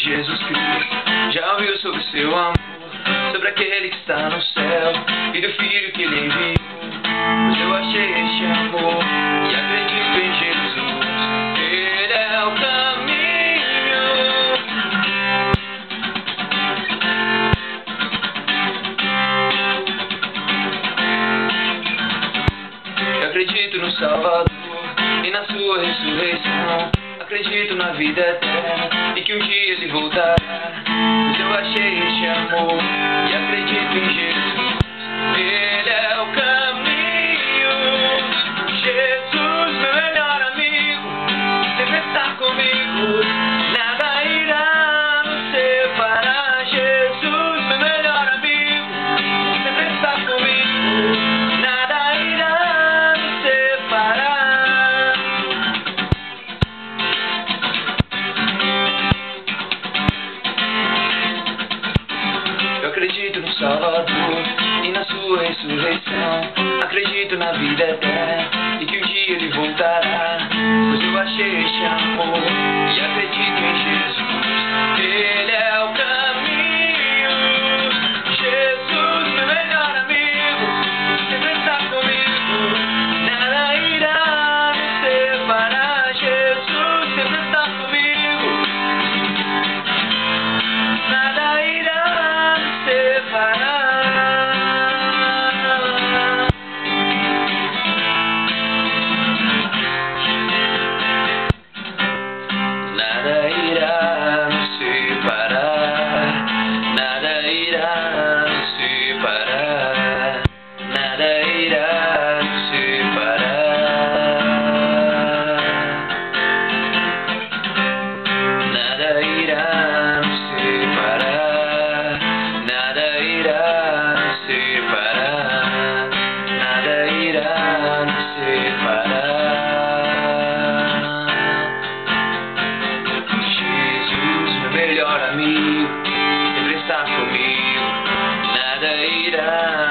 Jesus Cristo. Já ouviu sobre o seu amor, sobre aquele que está no céu e do Filho que ele enviou. Pois eu achei este amor e acredito em Jesus. Ele é o caminho. Eu acredito no Salvador e na sua ressurreição. Acredito na vida eterna e que um dia ele voltará. Pois eu achei este amor e acredito em Jesus. Ele é o caminho. Jesus, meu melhor amigo, sempre está comigo. Nada irá nos separar. Jesus, meu melhor amigo, sempre está comigo. Nada irá nos separar. Eu acredito no Salvador e na sua ressurreição. Acredito na vida eterna e que um dia ele voltará. Pois eu achei este amor e acredito em Jesus. Ele é o caminho. Jesus, meu melhor amigo, sempre está comigo. Nada irá nos separar. Jesus sempre está comigo. Nada irá nos separar. Nada irá nos separar. Nada irá nos separar. Nada irá nos separar. Nada irá nos separar. Nada irá nos separar. Nada irá nos separar. Jesus, meu melhor amigo, sempre está comigo. Nada irá